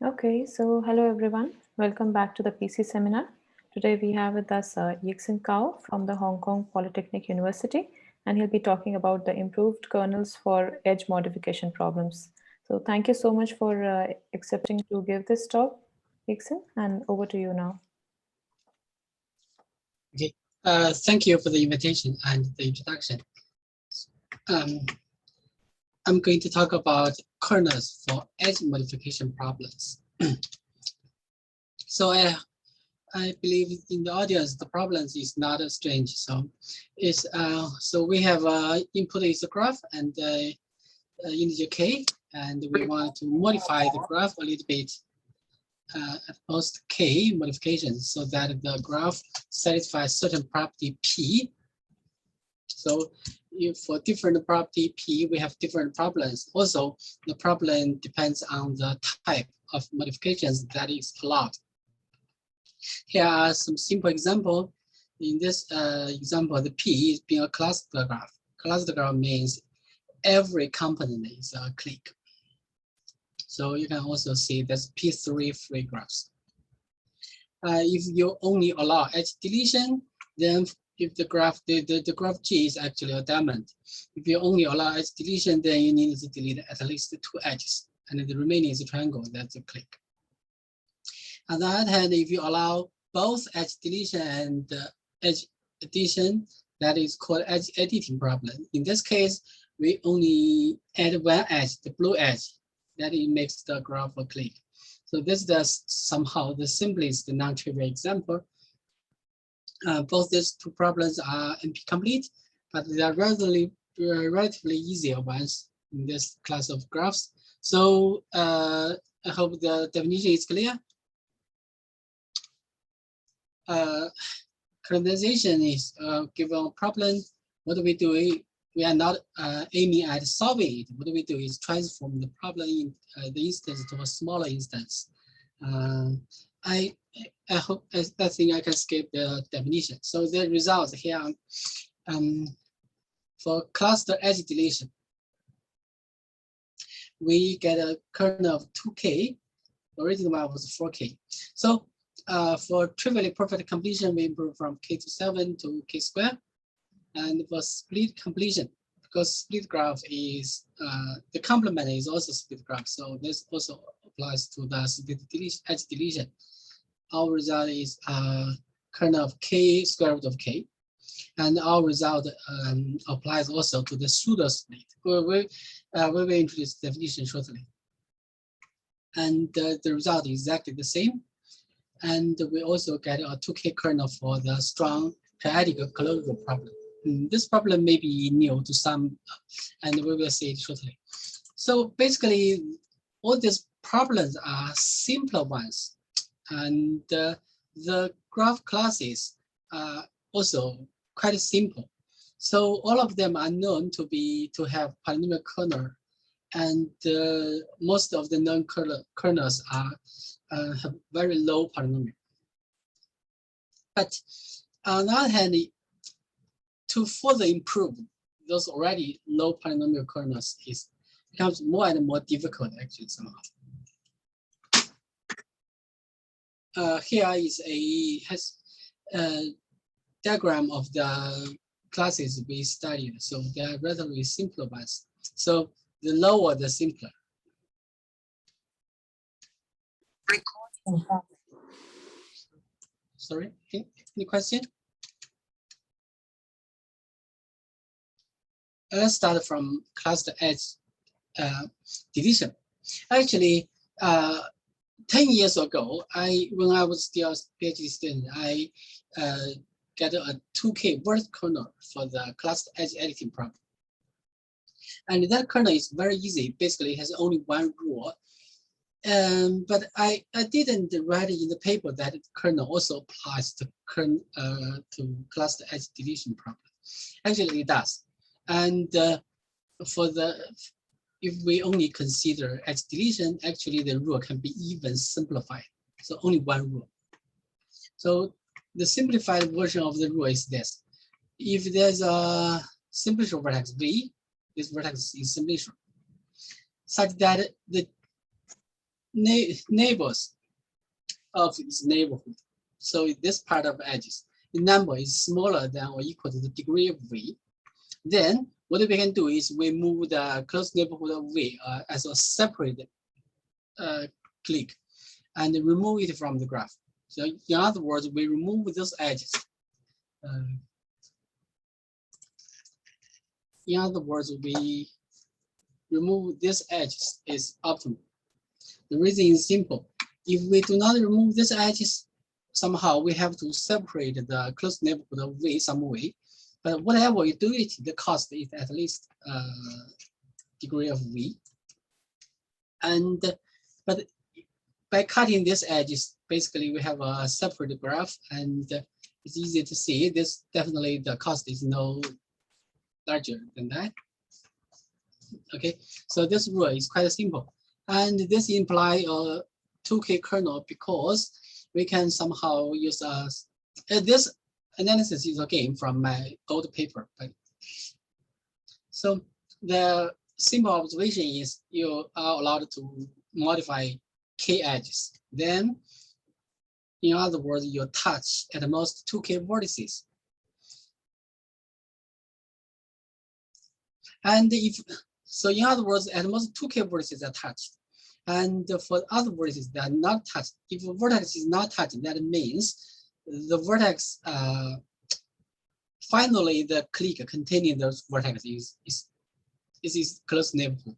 Okay, so hello everyone. Welcome back to the PC seminar. Today we have with us Yixin Cao from the Hong Kong Polytechnic University, and he'll be talking about the improved kernels for edge modification problems. So thank you so much for accepting to give this talk, Yixin, and over to you now. Okay, thank you for the invitation and the introduction. I'm going to talk about kernels for edge modification problems. So I believe in the audience, the problems is not strange. So it's so we have input is a graph and integer k, and we want to modify the graph a little bit at post k modifications so that the graph satisfies certain property p. So if for different property p, we have different problems. Also, the problem depends on the type of modifications that is allowed. Here are some simple examples. In this example, the p is being a cluster graph. Cluster graph means every component is a clique. So you can also see there's P3 free graphs. If you only allow edge deletion, then if the graph G is actually a diamond. If you only allow edge deletion, then you need to delete at least 2 edges, and the remaining is a triangle, that's a clique. On the other hand, if you allow both edge deletion and edge addition, that is called edge editing problem. In this case, we only add one edge, the blue edge, that it makes the graph a clique. So this is somehow the simplest non-trivial example. Both these two problems are NP complete, but they are relatively easier ones in this class of graphs. So I hope the definition is clear. Kernelization is given a problem. What do we do? We are not aiming at solving it. What we do is transform the problem in the instance to a smaller instance. I hope I think I can skip the definition. So the results here for cluster edge deletion, we get a kernel of 2k. The original one was 4k. So for trivially perfect completion, we improve from k to 7 to k squared. And for split completion, because split graph is, the complement is also split graph. So this also applies to the split deletion, edge deletion. Our result is kernel of k square root of k. And our result applies also to the pseudo split. We will introduce the definition shortly. And the result is exactly the same. And we also get a 2k kernel for the strong triadic closure problem. This problem may be new to some, and we will see it shortly. So basically, all these problems are simpler ones, and the graph classes are also quite simple. So all of them are known to have polynomial kernel, and most of the known kernels are have very low polynomial. But on the other hand, to further improve those already low polynomial kernels becomes more and more difficult actually somehow. Here is a diagram of the classes we studied. So they are relatively simpler ones. So the lower, the simpler. Sorry, any question? Let's start from cluster edge deletion. Actually, 10 years ago, when I was still a PhD student, I got a 2K word kernel for the cluster edge editing problem. And that kernel is very easy. Basically, it has only one rule. But I didn't write in the paper that the kernel also applies to cluster edge deletion problem. Actually, it does. And if we only consider edge deletion, actually the rule can be even simplified. So only one rule. So the simplified version of the rule is this: if there's a simplicial vertex V, this vertex is simplicial, such that neighbors of its neighborhood. So this part of edges, the number is smaller than or equal to the degree of V. Then what we can do is we move the close neighborhood of V as a separate clique and remove it from the graph. So in other words, we remove those edges. In other words, we remove this edges is optimal. The reason is simple. If we do not remove these edges, somehow we have to separate the close neighborhood of V some way. But whatever you do it, the cost is at least degree of V. And but by cutting these edges, basically we have a separate graph, and it's easy to see. This definitely the cost is no larger than that. Okay, so this rule is quite simple, and this implies a 2K kernel because we can somehow use this analysis is again from my old paper. Right? So the simple observation is you are allowed to modify K edges. Then, in other words, you touch at most 2K vertices. And if so, in other words, at most 2K vertices are touched. And for other vertices that are not touched, if a vertex is not touched, that means the vertex, finally the clique containing those vertices is close neighborhood.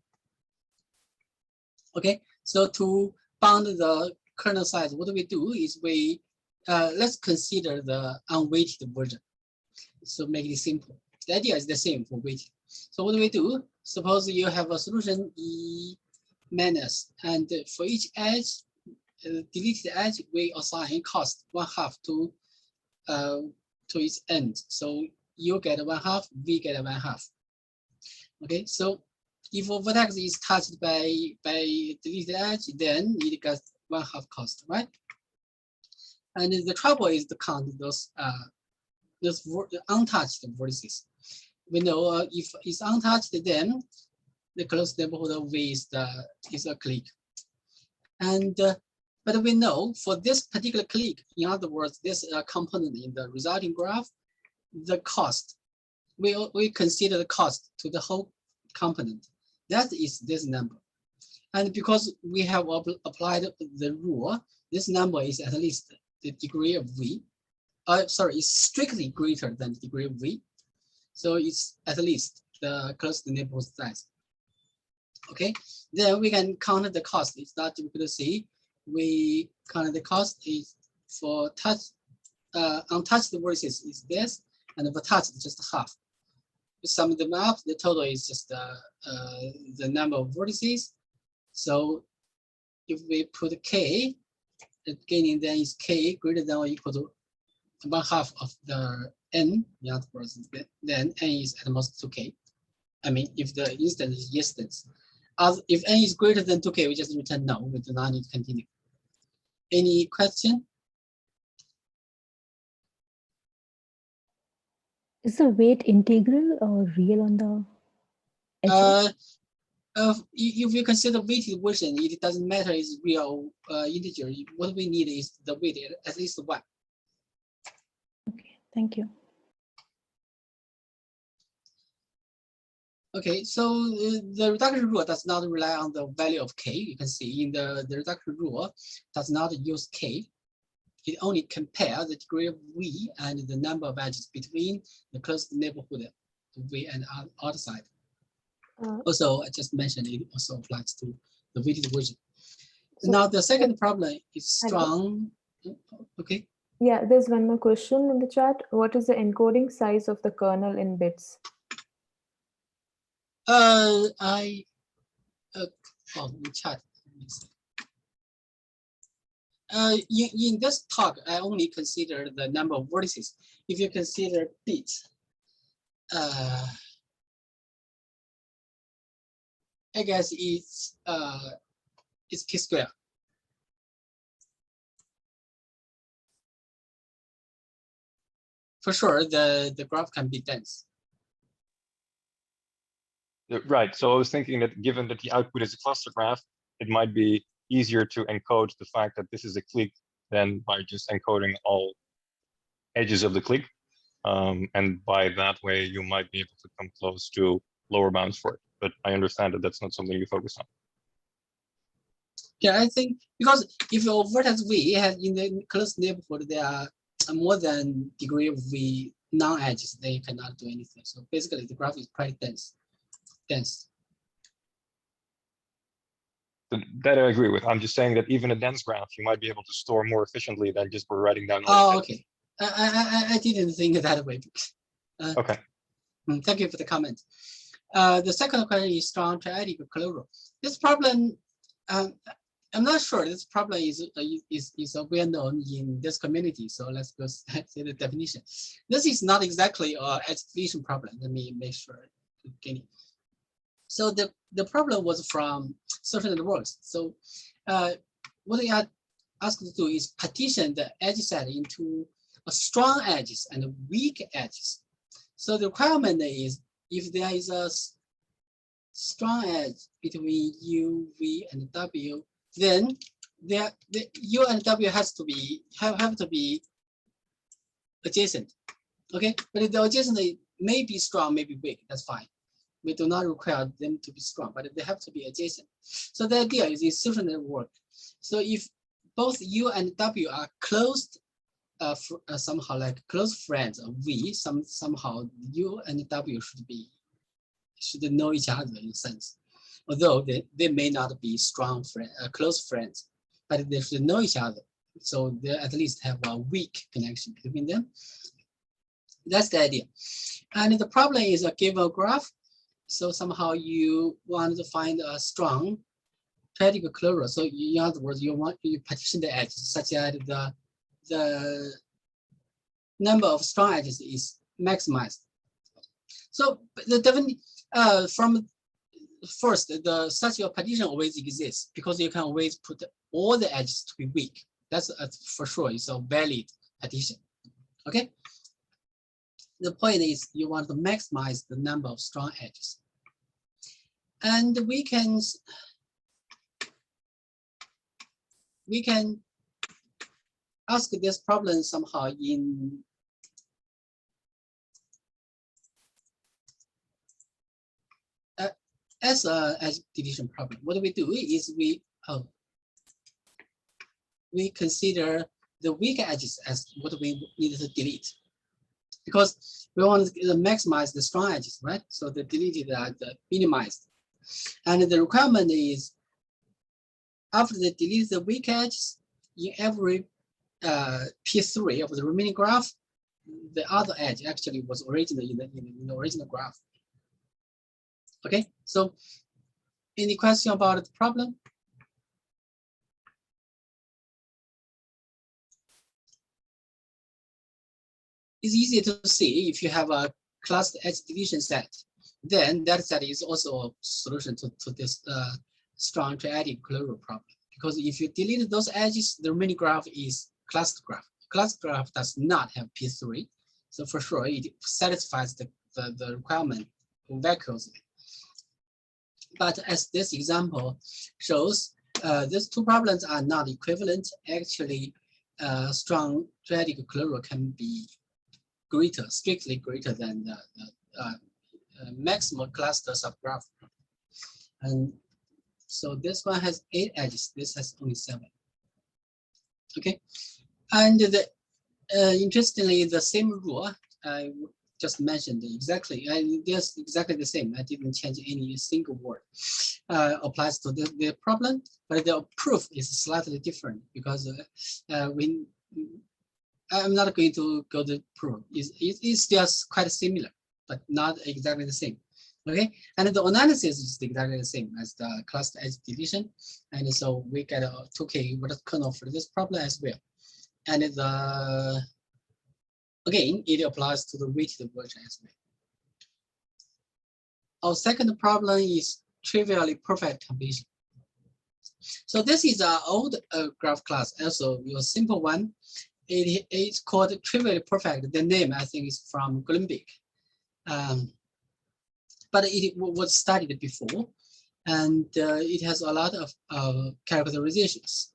Okay, so to bound the kernel size, what we do is we, let's consider the unweighted version. So make it simple. The idea is the same for weighted. So what do we do? Suppose you have a solution E minus, and for each edge, deleted edge, we assign cost 1/2 to its end. So you get 1/2, we get 1/2. Okay, so if a vertex is touched by deleted edge, then it gets 1/2 cost, right? And the trouble is to count those untouched vertices. We know if it's untouched, then the close neighborhood of V is a clique. And but we know for this particular clique, in other words, this component in the resulting graph, the cost, we consider the cost to the whole component. That is this number. And because we have applied the rule, this number is at least the degree of V. It's strictly greater than the degree of V. So it's at least the close neighborhood size. Okay, then we can count the cost. It's not difficult to see. We count the cost is for untouched vertices is this, and for touched just half. We sum them up. The total is just the number of vertices. So if we put K, the gaining then is K greater than or equal to 1/2 of the N. In other words, then N is at most 2K. I mean, if the instance is instance. If N is greater than 2K, we just return no. We do not need to continue. Any question? Is the weight integral or real on the edges? If you consider weighted version, it doesn't matter it's real integer. What we need is the weight at least 1. Okay, thank you. Okay, so the reduction rule does not rely on the value of K. You can see in the reduction rule does not use K. It only compares the degree of V and the number of edges between the close neighborhood of V and outside. Also, I just mentioned it also applies to the weighted version. So now the second problem is strong. Okay. Yeah, there's one more question in the chat. What is the encoding size of the kernel in bits? Chat. In this talk, I only consider the number of vertices. If you consider bits, I guess it's K square. For sure, the graph can be dense. Right. So I was thinking that given that the output is a cluster graph, it might be easier to encode the fact that this is a clique than by just encoding all edges of the clique. And by that way, you might be able to come close to lower bounds for it. But I understand that that's not something you focus on. Yeah, I think because if your vertex V has in the close neighborhood, there are more than degree of V non-edges, they cannot do anything. So basically, the graph is quite dense. That I agree with. I'm just saying that even a dense graph, you might be able to store more efficiently than just by writing down. Oh, okay. I didn't think that way. Okay. Thank you for the comment. The second question is strong triadic closure. This problem, I'm not sure this problem is well known in this community. So let's go see the definition. This is not exactly an explanation problem. Let me make sure. Okay. So the problem was from social networks. So what we are asked to do is partition the edge set into a strong edges and weak edges. So the requirement is if there is a strong edge between U, V, and W, then the U and W have to be adjacent. Okay, but the adjacent may be strong, may be weak. That's fine. We do not require them to be strong, but they have to be adjacent. So the idea is in social network. So if both U and W are closed, somehow like close friends of V, somehow U and W should know each other in a sense. Although they may not be strong close friends, but they should know each other. So they at least have a weak connection between them. That's the idea. And the problem is a given graph. So somehow you want to find a strong triadic closure. So in other words, you partition the edges such that the number of strong edges is maximized. So the definition from first, such a partition always exists because you can always put all the edges to be weak. That's for sure. It's a valid partition. Okay. The point is you want to maximize the number of strong edges. And we can ask this problem somehow in as a edge deletion problem. What we do is we consider the weak edges as what we need to delete. Because we want to maximize the strong edges, right? So the deleted are the minimized. And the requirement is after they delete the weak edges, in every P3 of the remaining graph, the other edge actually was originally in the original graph. Okay, so any question about the problem? It's easy to see if you have a cluster edge deletion set, then that set is also a solution to this strong triadic closure problem. Because if you delete those edges, the remaining graph is cluster graph. Cluster graph does not have P3. So for sure, it satisfies the requirement vacuously. But as this example shows, these two problems are not equivalent. Actually, strong triadic closure can be greater, strictly greater than the maximal cluster subgraph. And so this one has 8 edges, this has only 7. Okay, and interestingly, the same rule I just mentioned exactly, there's exactly the same. I didn't change any single word. Applies to the problem, but the proof is slightly different because I'm not going to go to proof. It's just quite similar, but not exactly the same. Okay, and the analysis is exactly the same as the cluster edge deletion, and so we get a 2K kernel for this problem as well. And again, it applies to the weighted version as well. Our second problem is trivially perfect completion. So this is an old graph class, also a simple one. It's called trivially perfect. The name I think is from Glenbeck. But it was studied before. and it has a lot of characterizations.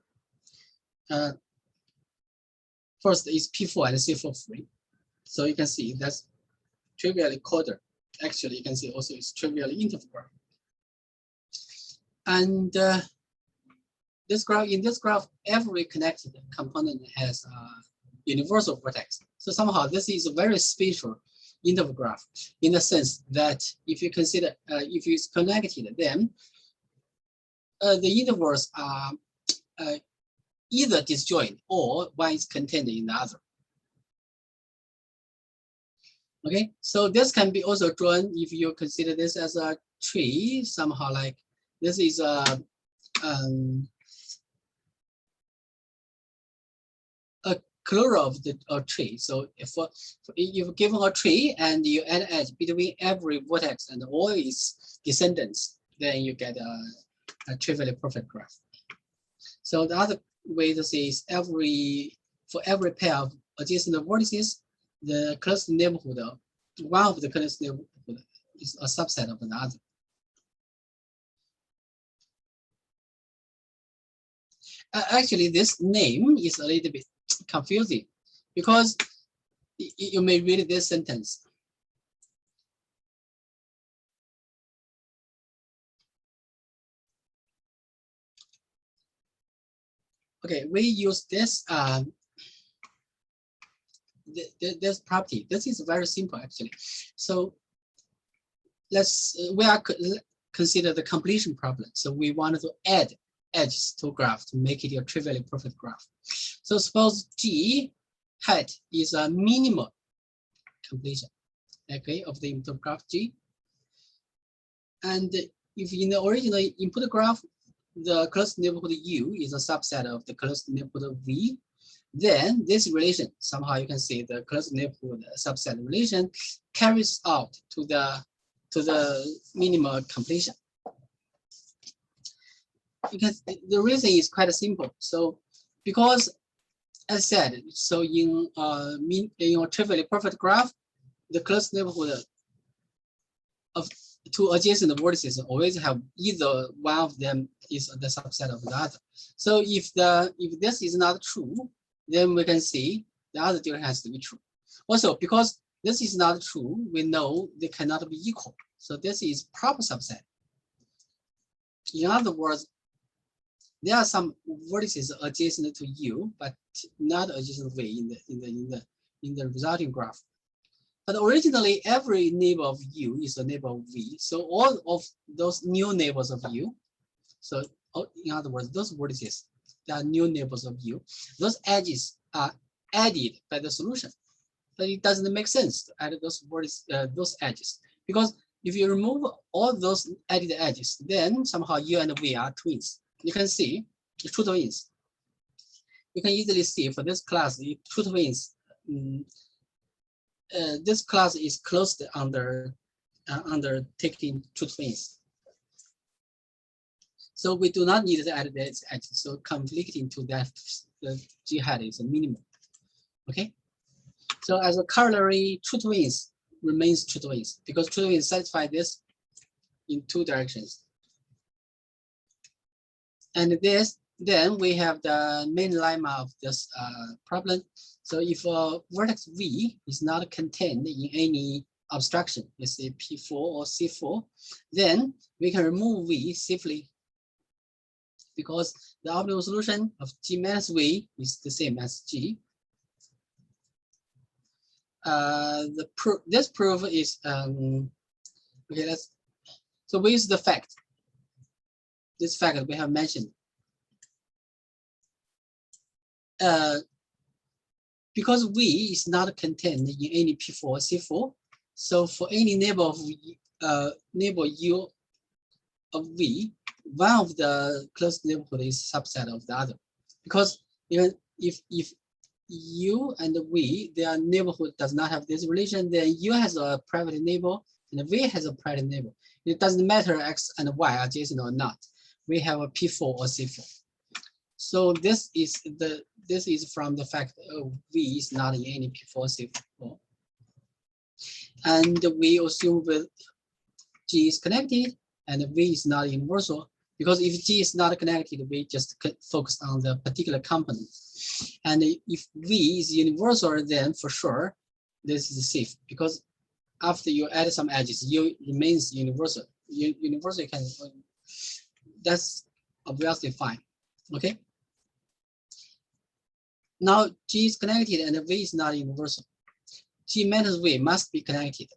First is P4 and C4 free. So you can see that's trivially coded. Actually, you can see also it's trivially interval graph. And this graph, in this graph, every connected component has a universal vertex. So somehow this is a very special interval graph in the sense that if you consider, if it's connected, then the intervals are either disjoint or one is contained in the other. Okay, so this can be also drawn if you consider this as a tree, somehow like this is a closure of the tree. So if you've given a tree and you add edge between every vertex and all its descendants, then you get a trivially perfect graph. So the other way to say is for every pair of adjacent vertices, the cluster neighborhood, one of the cluster neighborhood is a subset of another. Actually, this name is a little bit confusing because you may read this sentence. Okay, we use this this property. This is very simple actually. So we are consider the completion problem. So we wanted to add edges to graph to make it a trivially perfect graph. So suppose G hat is a minimal completion, okay, of the input graph G. And if in the original input graph, the cluster neighborhood U is a subset of the cluster neighborhood V, then this relation, somehow you can see the cluster neighborhood subset relation carries out to the minimal completion. Because the reason is quite simple. So because as said, so in a trivially perfect graph, the cluster neighborhood of two adjacent vertices always have either one of them is the subset of the other. So if this is not true, then we can see the other theorem has to be true. Also, because this is not true, we know they cannot be equal. So this is proper subset. In other words, there are some vertices adjacent to U, but not adjacent to V in the resulting graph. But originally, every neighbor of U is a neighbor of V. So all of those new neighbors of U, so in other words, those vertices, they are new neighbors of U. Those edges are added by the solution. But it doesn't make sense to add those those edges, because if you remove all those added edges, then somehow U and V are twins. You can see the true twins. You can easily see for this class, the true twins. This class is closed under taking true twins. So we do not need to add this edge. So conflicting to that, the G hat is a minimum. Okay. So as a corollary, true twins remains true twins because true twins satisfy this in two directions. And then we have the main lemma of this problem. So if vertex V is not contained in any abstraction, let's say P4 or C4, then we can remove V safely because the optimal solution of G minus V is the same as G. This proof is okay. So we use the fact. This fact that we have mentioned. Because V is not contained in any P4 or C4, so for any neighbor of neighbor U of V, one of the closed neighborhood is subset of the other. Because even if U and V, their neighborhood does not have this relation, then U has a private neighbor and V has a private neighbor. It doesn't matter X and Y are adjacent or not. We have a P4 or C4. So this is from the fact that V is not in any P4 C4. And we assume with G is connected and V is not universal, because if G is not connected, we just focus on the particular component. And if V is universal, then for sure, this is safe, because after you add some edges, U remains universal. Universal can, that's obviously fine, okay? Now G is connected and V is not universal. G minus V must be connected,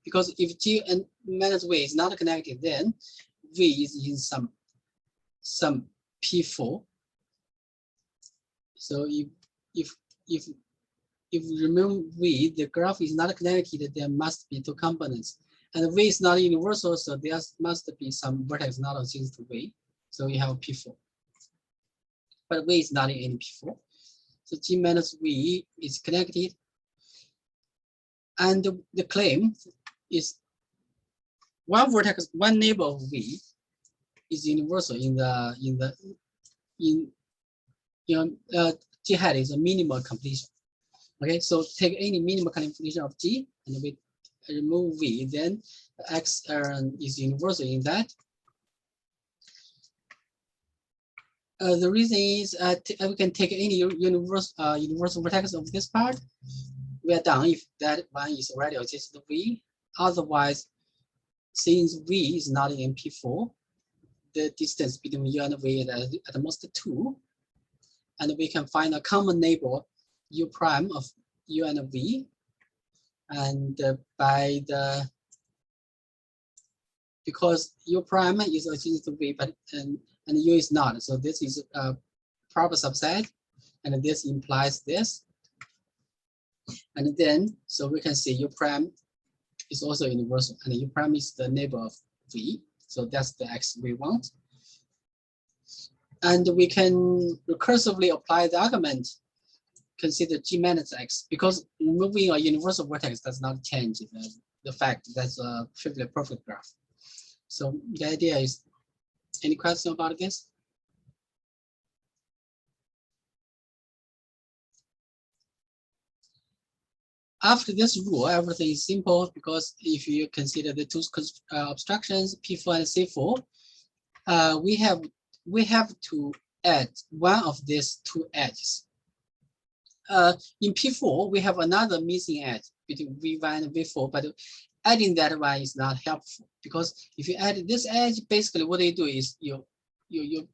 because if G and minus V is not connected, then V is in some P4. So if we remove V, the graph is not connected, there must be two components. And V is not universal, so there must be some vertex not adjacent to V. So you have P4. But V is not in any P4. So G minus V is connected. And the claim is one vertex, one neighbor of V is universal G hat is a minimal completion. Okay, so take any minimal completion of G and we remove V, then X is universal in that. The reason is we can take any universal vertex of this part. We are done if that one is already adjacent to V. Otherwise, since V is not in P4, the distance between U and V is at most 2. And we can find a common neighbor U prime of U and V. And because U prime is adjacent to V, but and U is not. So this is a proper subset. And this implies this. And then, so we can see U prime is also universal, and U prime is the neighbor of V. So that's the X we want. And we can recursively apply the argument, consider G minus X, because removing a universal vertex does not change the fact that's a trivially perfect graph. So the idea is, any question about this? After this rule, everything is simple, because if you consider the two obstructions, P4 and C4, we have to add one of these two edges. In P4, we have another missing edge between V1 and V4, but adding that one is not helpful, because if you add this edge, basically what you do is you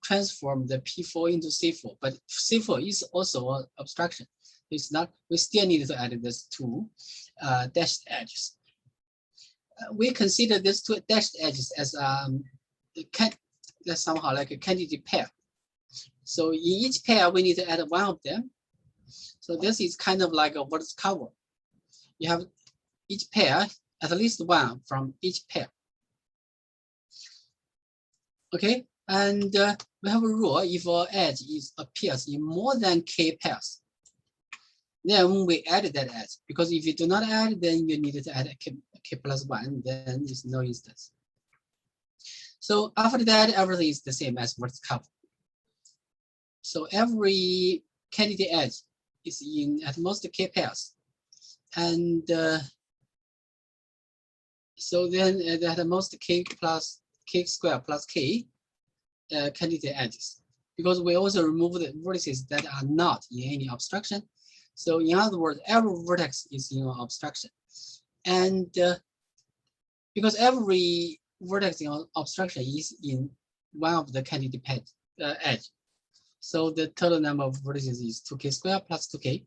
transform the P4 into C4, but C4 is also an obstruction. It's not, we still need to add these two dashed edges. We consider these two dashed edges as somehow like a candidate pair. So in each pair, we need to add one of them. So this is kind of like a vertex cover. You have each pair, at least one from each pair. Okay, and we have a rule: if an edge appears in more than k pairs, then we add that edge, because if you do not add, then you need to add k plus 1, then there's no instance. So after that, everything is the same as vertex cover. So every candidate edge is in at most k pairs. And so then at most k squared plus k candidate edges, because we also remove the vertices that are not in any obstruction. So in other words, every vertex is in an obstruction. And because every vertex in obstruction is in one of the candidate edge. So the total number of vertices is 2k squared plus 2k.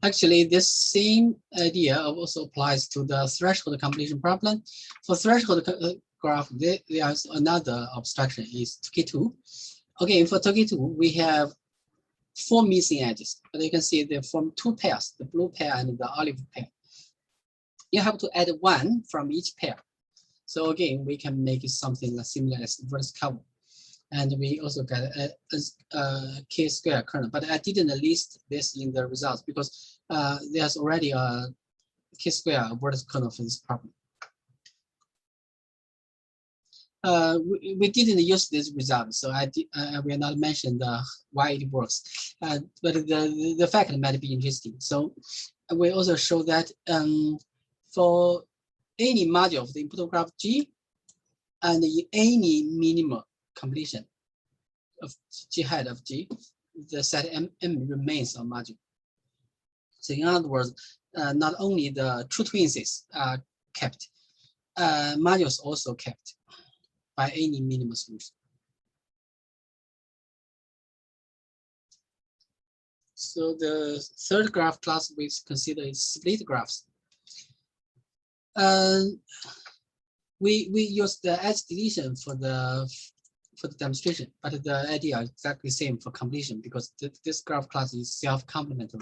Actually, this same idea also applies to the threshold completion problem. For threshold graph, there's another obstruction, is 2k2. Okay, for 2k2, we have 4 missing edges, but you can see they form 2 pairs, the blue pair and the olive pair. You have to add 1 from each pair. So again, we can make it something similar as vertex cover. And we also got a k square kernel, but I didn't list this in the results because there's already a k square vertex kernel for this problem. we didn't use this result, so I will not mention why it works. But the fact might be interesting. So we also show that for any module of the input graph G, and in any minimal completion of G hat of G, the set M remains a module. So in other words, not only the true twins are kept, modules also kept by any minimal solution. So the third graph class we consider is split graphs. We use the edge deletion for the demonstration, but the idea is exactly the same for completion because this graph class is self-complementary.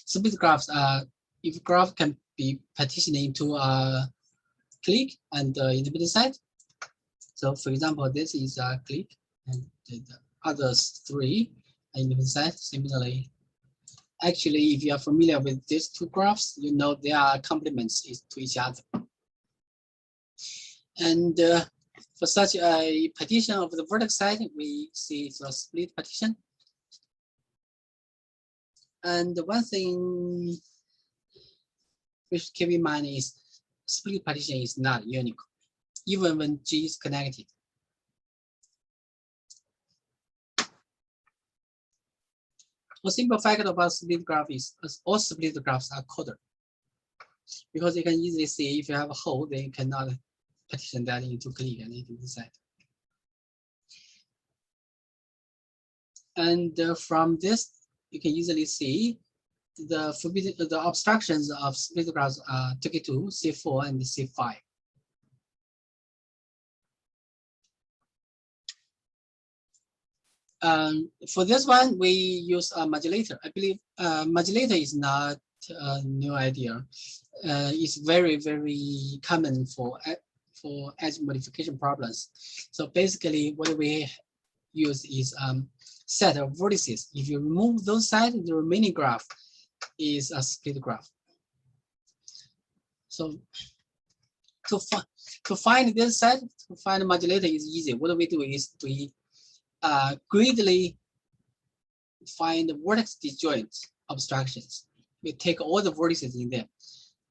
Split graphs are, if graph can be partitioned into a click and independent side. So for example, this is a click and the others three are independent side. Similarly, actually, if you are familiar with these two graphs, you know they are complements to each other. And for such a partition of the vertex side, we see it's a split partition. And one thing we should keep in mind is split partition is not unique, even when G is connected. A simple fact about split graph is all split graphs are coded, because you can easily see if you have a hole, then you cannot partition that into click and into the side. And from this, you can easily see the obstructions of split graphs are TK2, C4, and C5. For this one, we use a modulator. I believe modulator is not a new idea. It's very, very common for edge modification problems. So basically, what we use is set of vertices. If you remove those sides, the remaining graph is a split graph. So to find this side, to find the modulator is easy. What we do is we greedily find the vertex disjoint obstructions. We take all the vertices in there,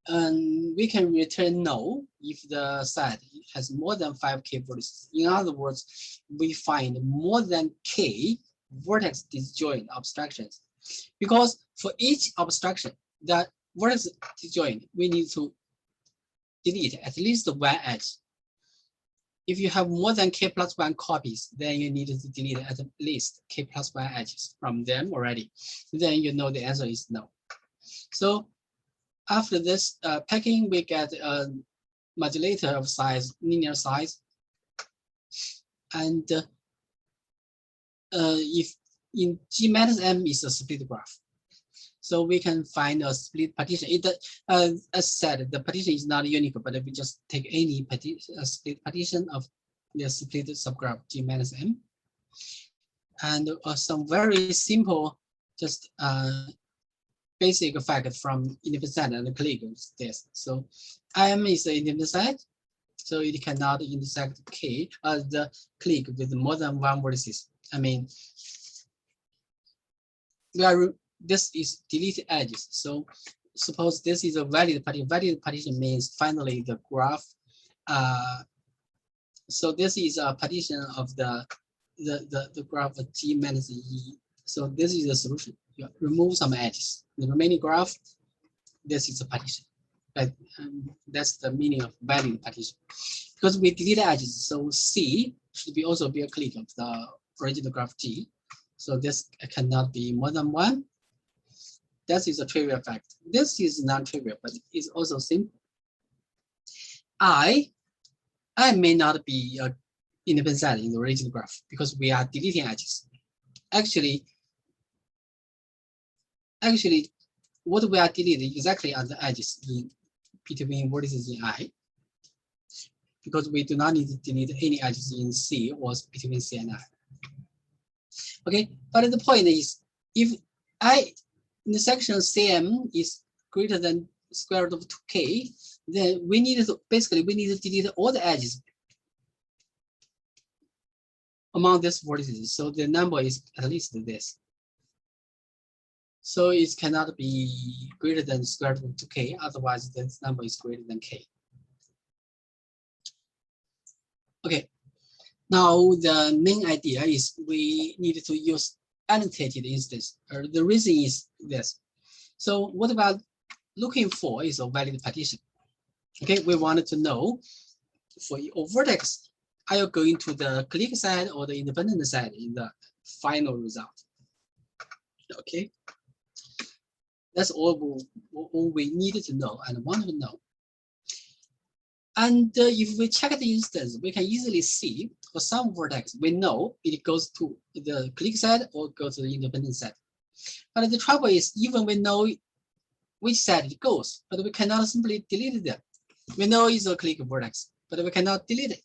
and we can return no if the side has more than 5k vertices. In other words, we find more than k vertex disjoint obstructions, because for each obstruction, that vertex disjoint, we need to delete at least one edge. If you have more than k plus 1 copies, then you need to delete at least k plus 1 edges from them already. Then you know the answer is no. So after this packing, we get a modulator of size, linear size. And if in G minus M is a split graph, so we can find a split partition. As said, the partition is not unique, but if we just take any split partition of the split subgraph G minus M, and some very simple, just basic fact from independent side and click is this. So M is the independent side, so it cannot intersect K as the click with more than one vertices. I mean, this is deleted edges. So suppose this is a valid partition. Valid partition means finally the graph. So this is a partition of the graph of G minus E. So this is the solution. You remove some edges. The remaining graph, this is a partition. But that's the meaning of valid partition. Because we delete edges, so C should be also be a click of the original graph G. So this cannot be more than one. That is a trivial fact. This is non-trivial, but it's also simple. I may not be an independent side in the original graph because we are deleting edges. Actually, what we are deleting exactly are the edges between vertices in I, because we do not need to delete any edges in C or between C and I. Okay, but the point is, if I intersection CM is greater than square root of 2k, then we need to basically delete all the edges among these vertices. So the number is at least this. So it cannot be greater than square root of 2k, otherwise this number is greater than k. Okay, now the main idea is we need to use annotated instance. The reason is this. So what about looking for is a valid partition? Okay, we wanted to know for your vertex, are you going to the click side or the independent side in the final result? Okay, that's all we needed to know and wanted to know. And if we check the instance, we can easily see for some vertex, we know it goes to the click side or goes to the independent side. But the trouble is, even we know which side it goes, but we cannot simply delete them. We know it's a click vertex, but we cannot delete it.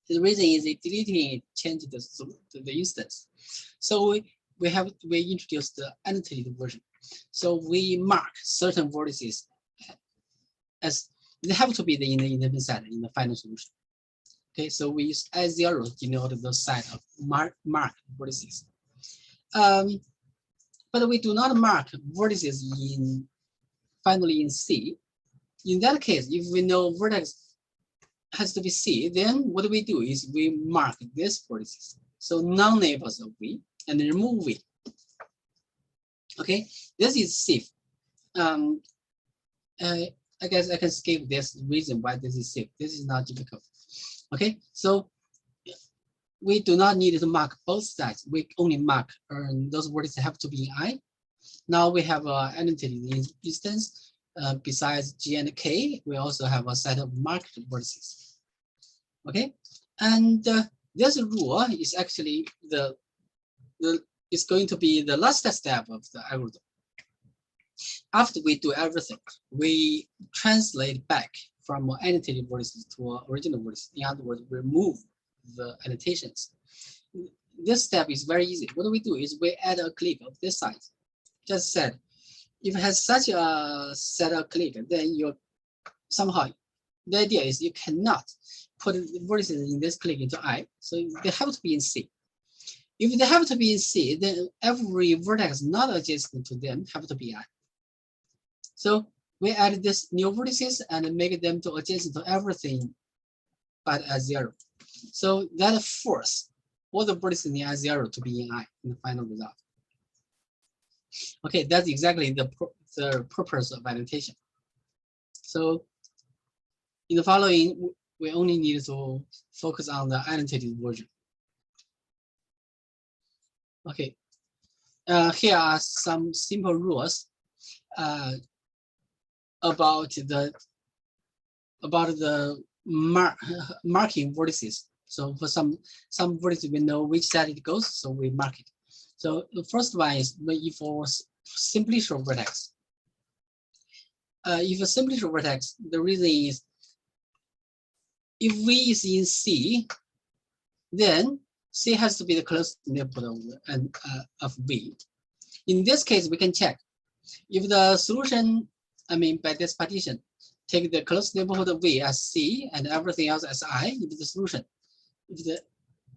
The reason is that deleting it changes the instance. So we introduced the annotated version. So we mark certain vertices as they have to be in the independent side in the final solution. Okay, so we use I0 to denote the side of mark vertices. But we do not mark vertices finally in C. In that case, if we know vertex has to be C, then what we do is we mark this vertices. So non-neighbors of V and remove V. Okay, this is safe. I guess I can skip this reason why this is safe. This is not difficult. Okay, so we do not need to mark both sides. We only mark those vertices have to be in I. Now we have an annotated instance. Besides G and K, we also have a set of marked vertices. Okay, and this rule is actually it's going to be the last step of the algorithm. After we do everything, we translate back from annotated vertices to original vertices. In other words, remove the annotations. This step is very easy. What we do is we add a click of this size. Just said, if it has such a set of click, then you somehow, the idea is you cannot put vertices in this click into I, so they have to be in C. If they have to be in C, then every vertex not adjacent to them have to be I. So we add this new vertices and make them to adjacent to everything but I0. So that force all the vertices in I0 to be in I in the final result. Okay, that's exactly the purpose of annotation. So in the following, we only need to focus on the annotated version. Okay, here are some simple rules about the marking vertices. So for some vertices, we know which side it goes, so we mark it. So the first one is for simplicial vertex. If a simplicial vertex, the reason is if V is in C, then C has to be the closest neighborhood of V. In this case, we can check if the solution, by this partition, take the closest neighborhood of V as C and everything else as I, if the solution,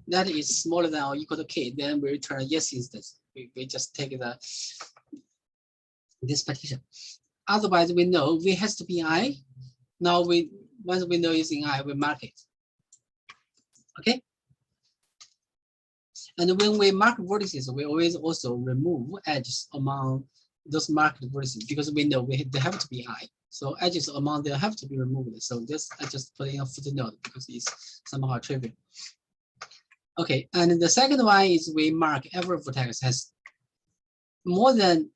that is smaller than or equal to K, then we return a yes instance. We just take this partition. Otherwise, we know V has to be in I. Now once we know it's in I, we mark it. Okay. And when we mark vertices, we always also remove edges among those marked vertices because we know they have to be I. So edges among them have to be removed. So this I just put in a footnote because it's somehow trivial. Okay, and the second one is we mark every vertex has more than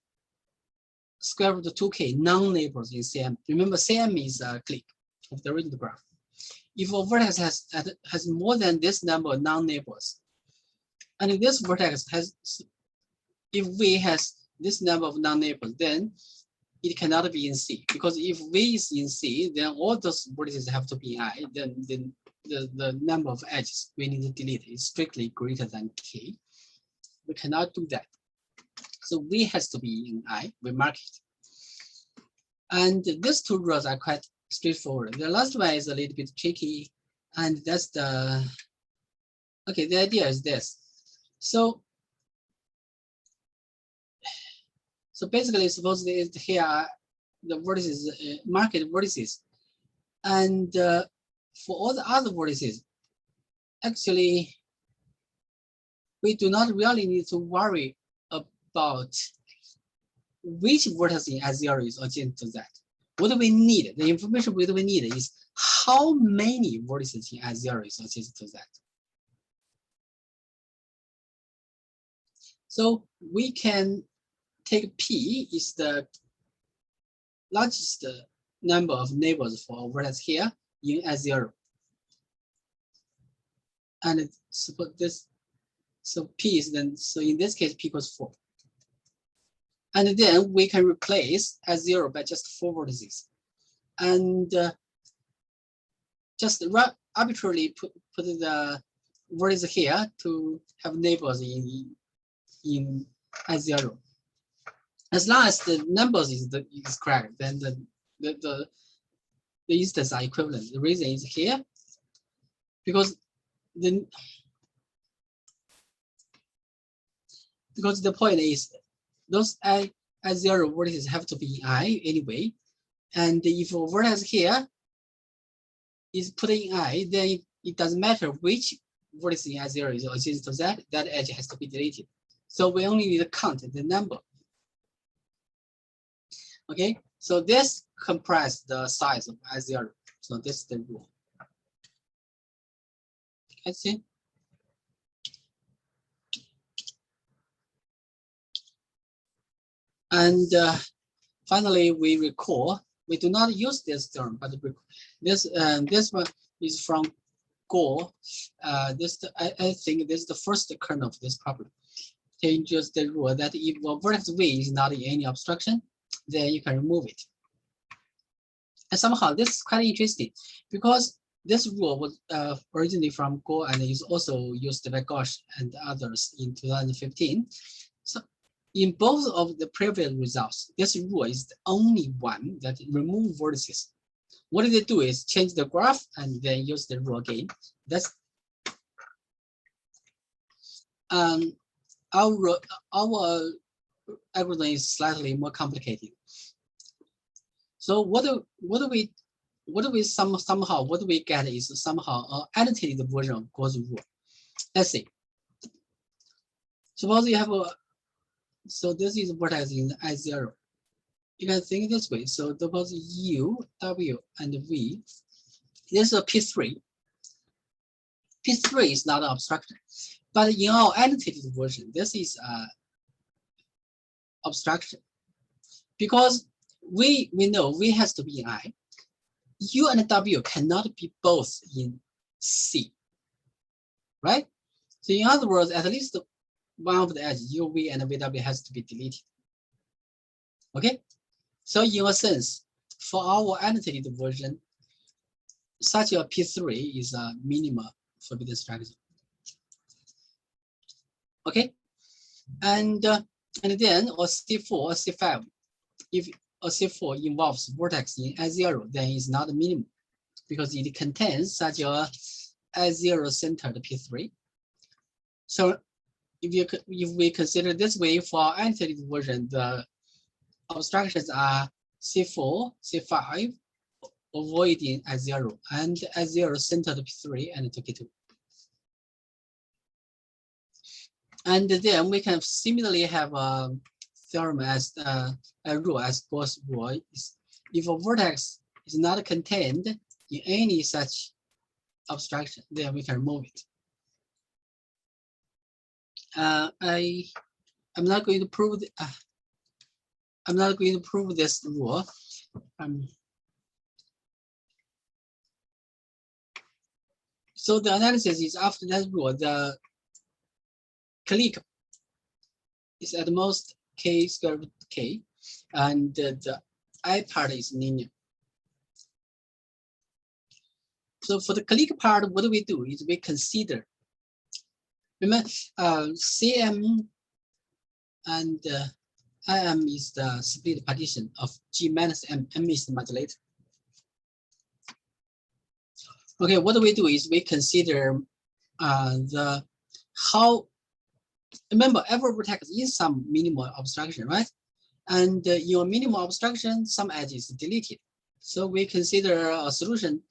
square root of 2k non-neighbors in CM. Remember, CM is a click of the original graph. If a vertex has more than this number of non-neighbors, and if this vertex if V has this number of non-neighbors, then it cannot be in C, because if V is in C, then all those vertices have to be in I. Then the number of edges we need to delete is strictly greater than K. We cannot do that. So V has to be in I. We mark it. And these two rules are quite straightforward. The last one is a little bit tricky, and that's the, okay, the idea is this. So basically, suppose here are the vertices, marked vertices, and for all the other vertices, actually, we do not really need to worry about which vertex in S0 is adjacent to that. What we need, the information we need is how many vertices in S0 is adjacent to that. So we can take P is the largest number of neighbors for a vertex here in S0. And suppose this, so P is then, so in this case, P equals 4. And then we can replace S0 by just 4 vertices. And just arbitrarily put the vertex here to have neighbors in S0. As long as the numbers is correct, then the instances are equivalent. The reason is here, because the point is those S0 vertices have to be in I anyway, and if a vertex here is put in I, then it doesn't matter which vertex in S0 is adjacent to that edge has to be deleted. So we only need to count the number. Okay, so this comprises the size of S0. So this is the rule. I see. And finally, we recall, we do not use this term, but this one is from Go. I think this is the first kernel of this problem. Changes the rule that if a vertex V is not in any obstruction, then you can remove it. And somehow this is quite interesting because this rule was originally from Go and is also used by Gauche and others in 2015. So in both of the previous results, this rule is the only one that removes vertices. What they do is change the graph and then use the rule again. That's our algorithm is slightly more complicated. So what we get is somehow an annotated version of Go's rule. Let's see. Suppose you have a, so this is vertex in I0. You can think this way. So suppose U, W, and V. This is a P3. P3 is not an obstruction, but in our annotated version, this is obstruction because we know V has to be in I. U and W cannot be both in C, right? So in other words, at least one of the edges, U, V, and VW has to be deleted. Okay, so in a sense, for our annotated version, such a P3 is a minimum forbidden strategy. Okay, and then a C4 or C5, if a C4 involves vertex in I0, then it's not a minimum because it contains such a I0 centered P3. So if we consider this way for our annotated version, the obstructions are C4, C5, avoiding I0, and I0 centered P3 and K2. And then we can similarly have a theorem as a rule as Gauss rule is if a vertex is not contained in any such obstruction, then we can remove it. I'm not going to prove this rule. So the analysis is after that rule, the clique is at most k square root k, and the I part is linear. So for the clique part, what do we do is we consider, remember, CM and IM is the split partition of G minus M. M is the modulator. Okay, what we do is we consider remember every vertex is some minimal obstruction, right? And your minimal obstruction, some edge is deleted. So we consider a solution.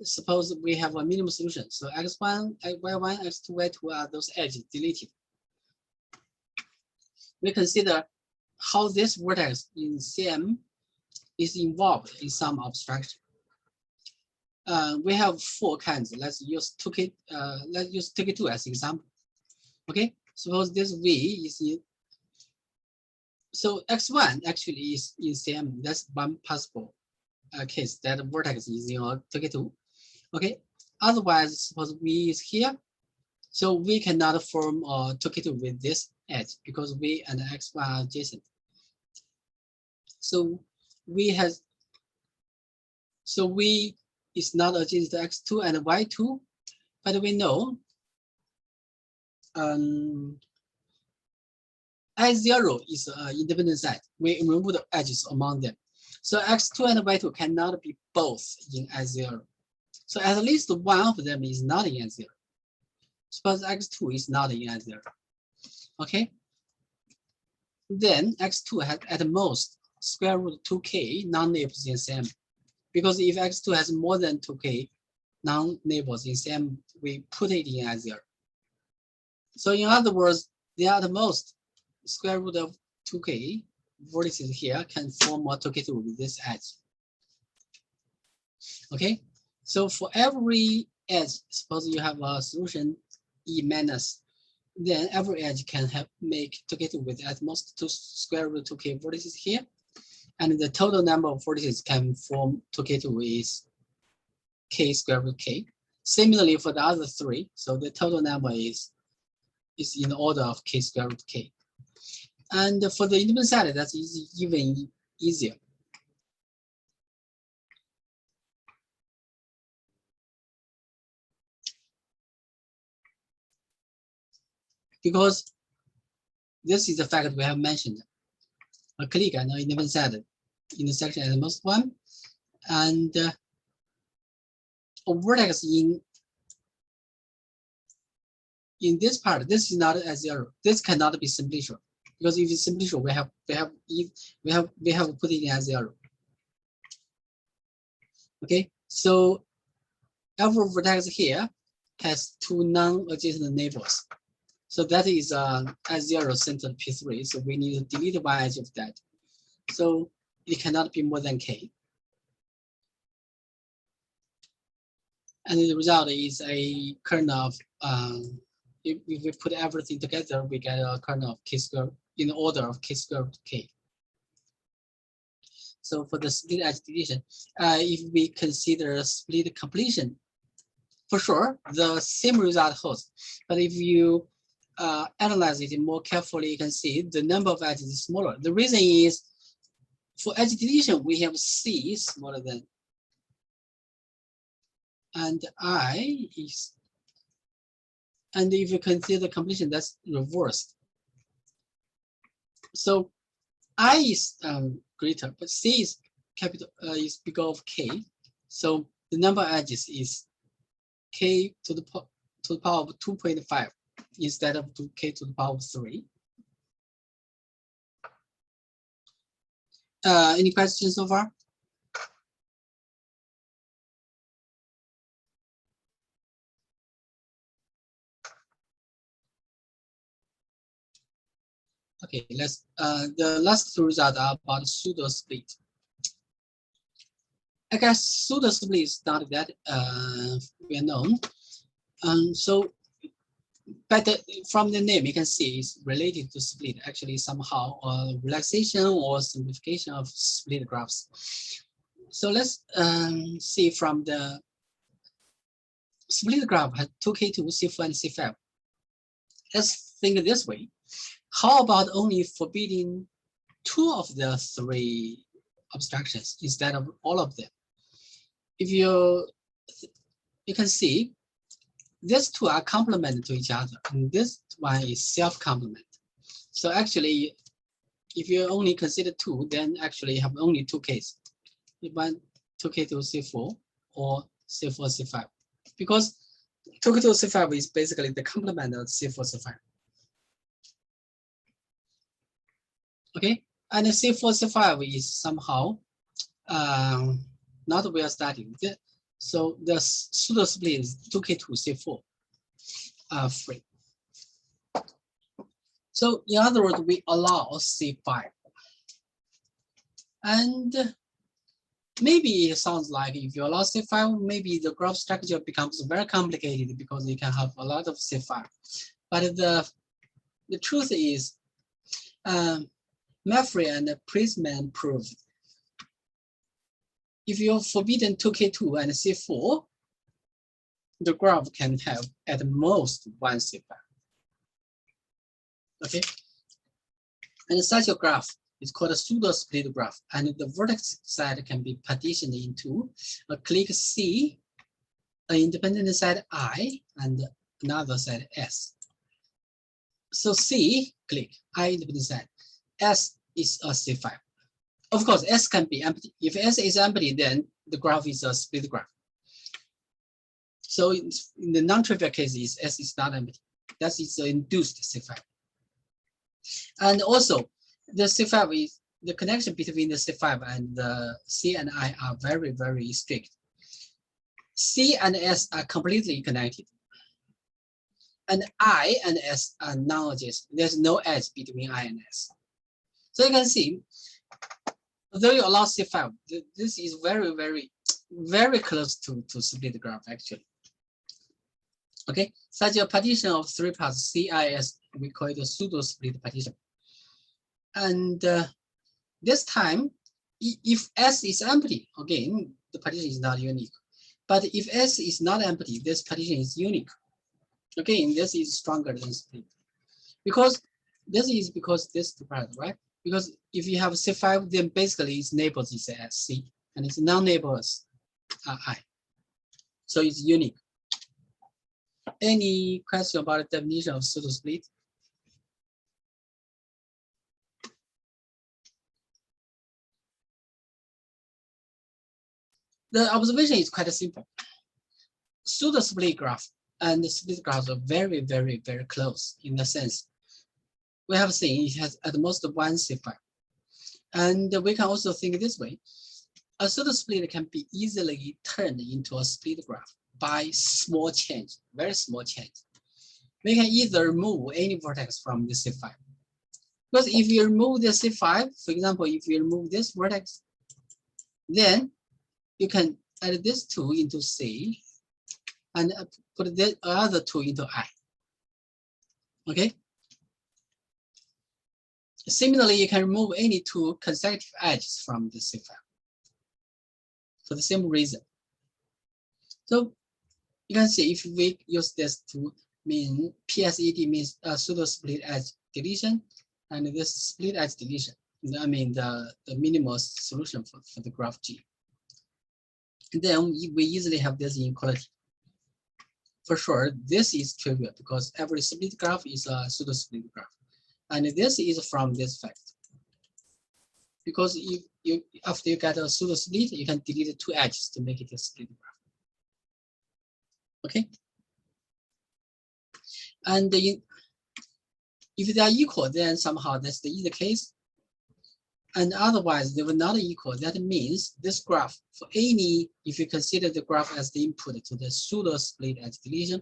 Suppose we have a minimum solution. So x1, y1, x2, y2 are those edges deleted. We consider how this vertex in CM is involved in some obstruction. We have 4 kinds. Let's use 2K. Let's use 2K2 as example. Okay. Suppose this V is in. So x1 actually is in CM. That's one possible case that the vertex is in 2K2. Okay. Otherwise, suppose V is here. So we cannot form a 2K2 with this edge because V and x1 are adjacent. So we is not adjacent to x2 and y2, but we know I0 is an independent set. We remove the edges among them. So x2 and y2 cannot be both in I0. So at least one of them is not in I0. Suppose x2 is not in I0. Okay. Then x2 has at most square root 2k non-neighbors in CM. Because if x2 has more than 2k non-neighbors in CM, we put it in I0. So in other words, they are the most square root of 2k vertices here can form a 2k2 with this edge. Okay, so for every edge, suppose you have a solution E minus, then every edge can make 2k2 with at most 2 square root 2k vertices here. And the total number of vertices can form 2k2 is k square root k. Similarly for the other 3, so the total number is in the order of k square root k. And for the independent set, that's even easier. Because this is the fact we have mentioned. A clique and an independent set intersection at most 1. And a vertex in this part, this is not I0. This cannot be simply sure. Because if it's simply sure, we have put it in I0. Okay, so every vertex here has 2 non-adjacent neighbors. So that is I0 centered P3. So we need to delete one edge of that. So it cannot be more than k. And the result is a kernel of, if we put everything together, we get a kernel of k squared in the order of k squared k. So for the split edge deletion, if we consider split completion, for sure, the same result holds. But if you analyze it more carefully, you can see the number of edges is smaller. The reason is for edge deletion, we have C smaller than, and I is, and if you consider completion, that's reversed. So I is greater, but C is capital is bigger of K. So the number of edges is K to the power of 2.5 instead of 2K to the power of 3. Any questions so far? Okay, let's the last 2 results are about pseudo split. I guess pseudo split is not that well known. So but from the name you can see it's related to split, actually somehow relaxation or simplification of split graphs. So let's see from the split graph has 2K2, C4, and C5. Let's think this way. How about only forbidding 2 of the 3 abstractions instead of all of them? If you can see these 2 are complementary to each other, and this one is self-complement. So actually, if you only consider 2, then actually you have only 2 cases. You want 2k to C4 or C4 C5, because 2k to C5 is basically the complement of C4 C5. Okay, and C4 C5 is somehow not well studied. So the pseudo split is 2k to C4 free. So in other words, we allow C5. And maybe it sounds like if you allow C5, maybe the graph structure becomes very complicated because you can have a lot of C5. But the truth is, Meffrey and Prisman proved if you forbidden 2k2 and C4, the graph can have at most 1 C5. Okay, and such a graph is called a pseudo split graph, and the vertex side can be partitioned into a clique C, an independent side I, and another side S. So C clique, I independent side, S is a C5. Of course, S can be empty. If S is empty, then the graph is a split graph. So in the non-trivial cases, S is not empty. That is an induced C5. And also, the C5 is the connection between the C5 and the C and I are very, very strict. C and S are completely connected. And I and S are non-adjacent. There's no edge between I and S. So you can see, although you allow C5, this is very, very, very close to split graph actually. Okay, such a partition of 3 parts CIS, we call it a pseudo split partition. And this time, if S is empty, again, the partition is not unique. But if S is not empty, this partition is unique. Again, this is stronger than split. Because this 2 parts, right? Because if you have C5, then basically its neighbors is C, and its non-neighbors are I. So it's unique. Any question about the definition of pseudo split? The observation is quite simple. Pseudo split graph and the split graphs are very, very, very close in the sense we have seen it has at most 1 C5. And we can also think this way. A pseudo split can be easily turned into a split graph by small change, very small change. We can either remove any vertex from the C5. Because if you remove the C5, for example, if you remove this vertex, then you can add this 2 into C and put the other 2 into I. Okay? Similarly, you can remove any 2 consecutive edges from the C5 for the same reason. So you can see if we use this to mean PSED means pseudo split edge deletion, and this split edge deletion, I mean the minimal solution for the graph G. And then we easily have this inequality. For sure, this is trivial because every split graph is a pseudo split graph. And this is from this fact. Because after you get a pseudo split, you can delete 2 edges to make it a split graph. Okay? And if they are equal, then somehow that's the either case. And otherwise, they were not equal. That means this graph, for any, if you consider the graph as the input to the pseudo split edge deletion,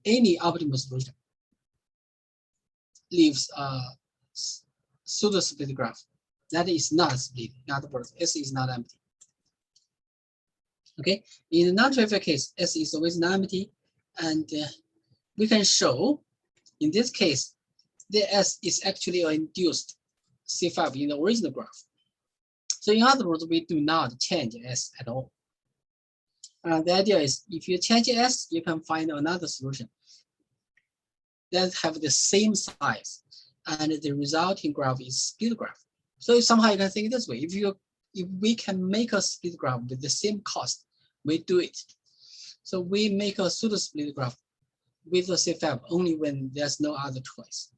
any optimal solution leaves a pseudo split graph that is not split. In other words, S is not empty. Okay, in the non-trivial case, S is always not empty, and we can show in this case the S is actually an induced C5 in the original graph. So in other words, we do not change S at all. The idea is if you change S, you can find another solution that have the same size, and the resulting graph is split graph. So somehow you can think this way: if we can make a split graph with the same cost, we do it. So we make a pseudo split graph with the C5 only when there's no other choice.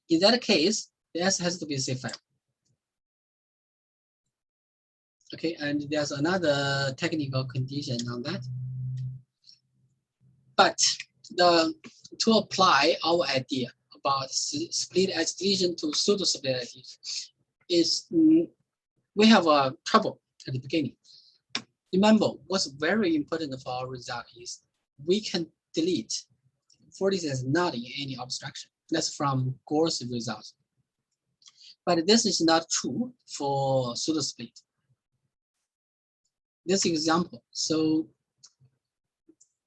In that case, the S has to be C5. Okay, and there's another technical condition on that. But to apply our idea about split edge deletion to pseudo split edge is we have a trouble at the beginning. Remember, what's very important for our result is we can delete vertices not in any obstruction. That's from Gore's result. But this is not true for pseudo split. This example, so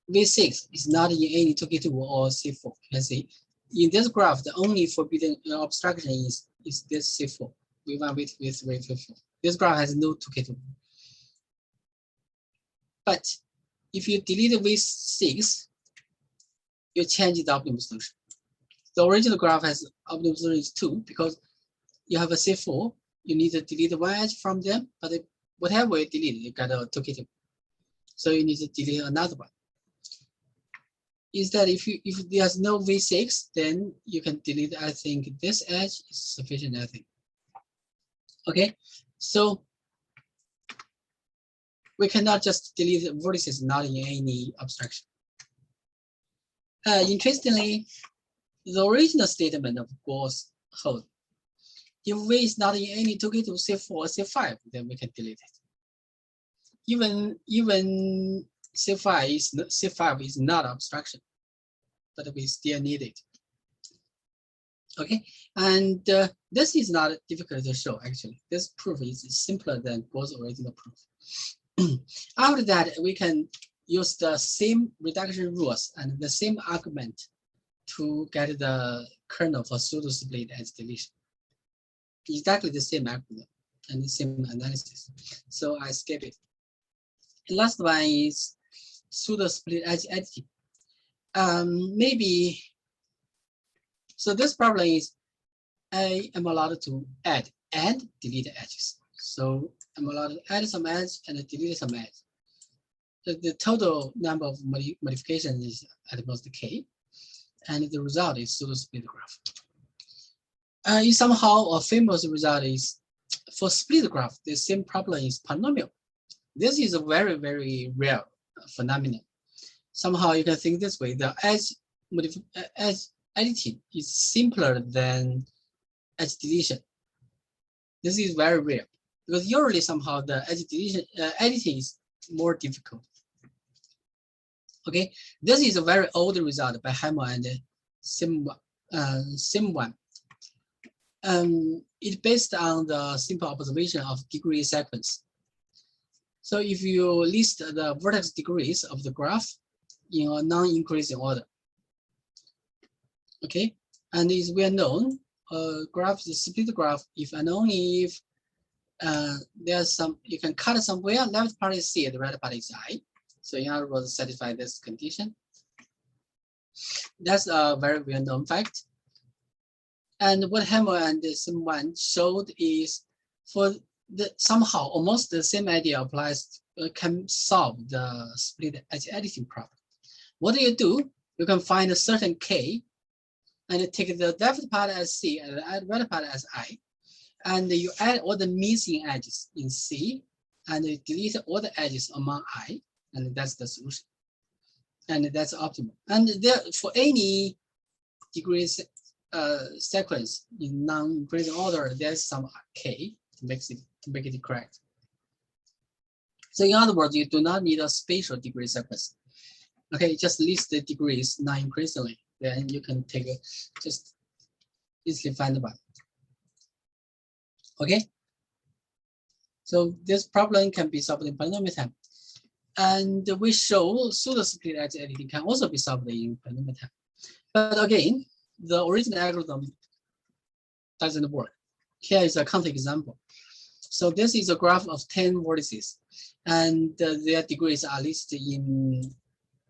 V6 is not in any 2K2 or C4. You can see in this graph, the only forbidden obstruction is this C4. V1, V2, V3, V4. This graph has no 2K2. But if you delete V6, you change the optimum solution. The original graph has optimum solution is 2 because you have a C4, you need to delete one edge from them, but whatever you delete, you got a 2K2. So you need to delete another one. Is that if there's no V6, then you can delete, I think this edge is sufficient, I think. Okay, so we cannot just delete vertices not in any obstruction. Interestingly, the original statement of Gore's hold. If V is not in any 2K2, C4, or C5, then we can delete it. Even C5 is not obstruction, but we still need it. Okay, and this is not difficult to show actually. This proof is simpler than Gore's original proof. After that, we can use the same reduction rules and the same argument to get the kernel for pseudo split edge deletion. Exactly the same argument and the same analysis. So I skip it. The last one is pseudo split edge editing. Maybe, so this problem is I am allowed to add and delete edges. So I'm allowed to add some edge and delete some edge. The total number of modifications is at most k, and the result is pseudo split graph. Somehow a famous result is for split graph, the same problem is polynomial. This is a very, very rare phenomenon. Somehow you can think this way, the edge editing is simpler than edge deletion. This is very rare because usually somehow the edge deletion editing is more difficult. Okay, this is a very old result by Hammer and Simwan. It's based on the simple observation of degree sequence. So if you list the vertex degrees of the graph in a non-increasing order, okay, and it's well known, graph is a split graph if and only if there's some, you can cut somewhere, left part is C, the right part is I. So in other words, satisfy this condition. That's a very well-known fact. And what Hammer and Simwan showed is for the somehow almost the same idea applies, can solve the split edge editing problem. What do? You can find a certain K and take the left part as C and the right part as I. And you add all the missing edges in C and you delete all the edges among I, and that's the solution. And that's optimal. And there, for any degrees sequence in non-increasing order, there's some K to make it correct. So in other words, you do not need a spatial degree sequence. Okay, just list the degrees non-increasingly. Then you can take a, just easily find one. Okay. So this problem can be solved in polynomial time. And we show pseudo split edge editing can also be solved in polynomial time. But again, the original algorithm doesn't work. Here is a counterexample. So this is a graph of 10 vertices, and their degrees are listed in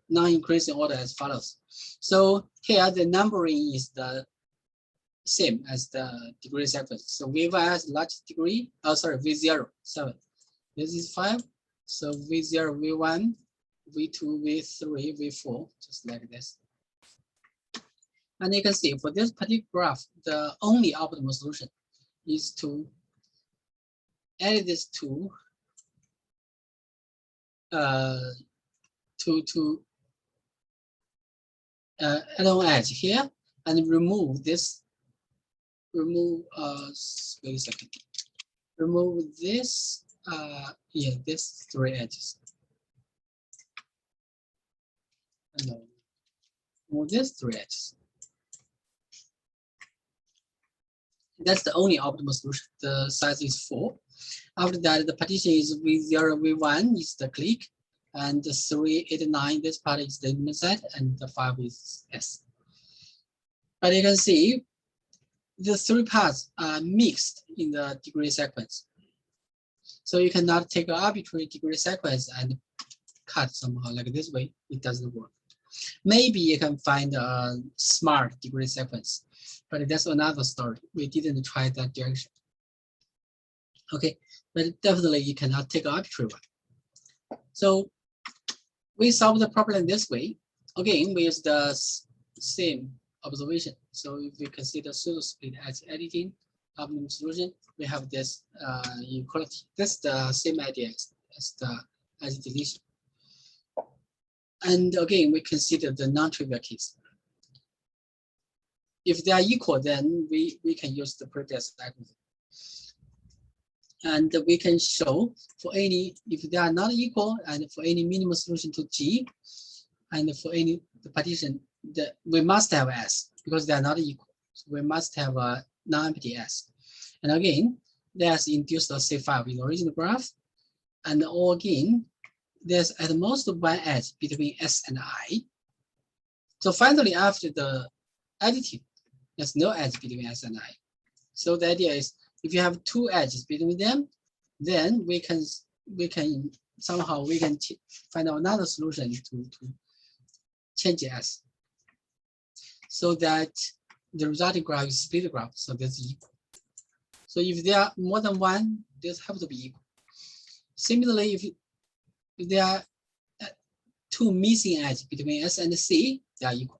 non-increasing order as follows. So here the numbering is the same as the degree sequence. So V1 has largest degree, V0, 7. This is 5. So V0, V1, V2, V3, V4, just like this. And you can see for this particular graph, the only optimal solution is to add this to add on edge here and remove this. Wait a second. Remove this. Yeah, this 3 edges. No, remove this 3 edges. That's the only optimal solution. The size is 4. After that, the partition is V0, V1 is the click, and the 3, 8, 9, this part is the element set, and the 5 is S. But you can see the 3 parts are mixed in the degree sequence. So you cannot take an arbitrary degree sequence and cut somehow like this way. It doesn't work. Maybe you can find a smart degree sequence, but that's another story. We didn't try that direction. Okay, but definitely you cannot take an arbitrary one. So we solve the problem this way. Again, we use the same observation. So if we consider pseudo split as editing optimum solution, we have this inequality. That's the same idea as the edge deletion. And again, we consider the non-trivial case. If they are equal, then we can use the previous algorithm. And we can show for any, if they are not equal, and for any minimum solution to G, and for any the partition, we must have S because they are not equal. So we must have a non-empty S. And again, there's induced a C5 in the original graph. And again, there's at most one edge between S and I. So finally, after the additive, there's no edge between S and I. So the idea is, if you have 2 edges between them, then we can somehow find out another solution to change S, so that the resulting graph is split graph, so that's equal. So if there are more than one, this have to be equal. Similarly, if there are 2 missing edges between S and C, they are equal.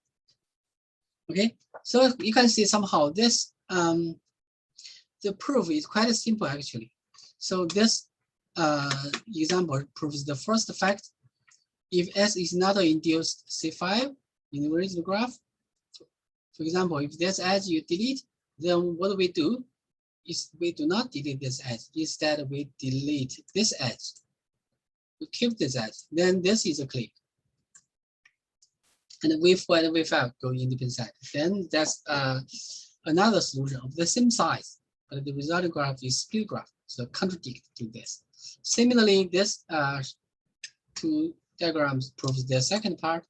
Okay, so you can see somehow this the proof is quite simple actually. So this example proves the first fact. If S is not an induced C5 in the original graph, for example, if this edge you delete, then what we do is we do not delete this edge. Instead, we delete this edge. We keep this edge. Then this is a click. And V4 and V5 go independent side. Then that's another solution of the same size, but the resulting graph is split graph, so contradict to this. Similarly, this 2 diagrams proves the second part.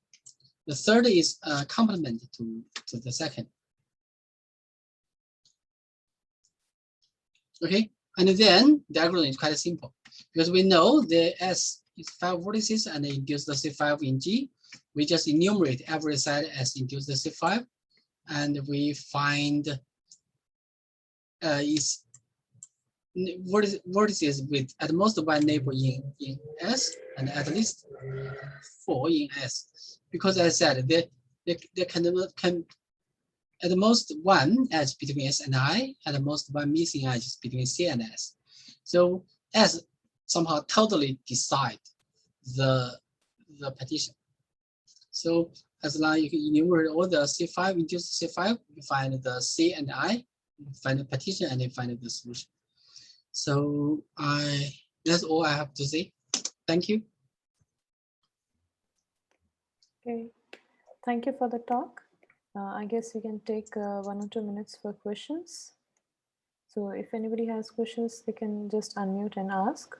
The third is complement to the second. Okay, and then the algorithm is quite simple because we know the S is 5 vertices and induce the C5 in G. We just enumerate every side as induce the C5, and we find is vertices with at most one neighbor in S and at least 4 in S. Because as I said, they can at most one edge between S and I, and at most one missing edge between C and S. So S somehow totally decide the partition. So as long as you can enumerate all the C5 induced C5, you find the C and I, you find the partition, and you find the solution. So that's all I have to say. Thank you. Okay, thank you for the talk. I guess we can take 1 or 2 minutes for questions. So if anybody has questions, they can just unmute and ask.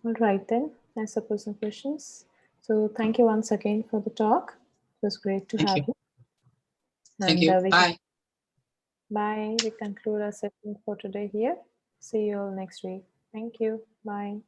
All right then, I suppose no questions. So thank you once again for the talk. It was great to Thank have you. you. Thank And you. we Bye. bye. We conclude our session for today here. See you all next week. Thank you. Bye.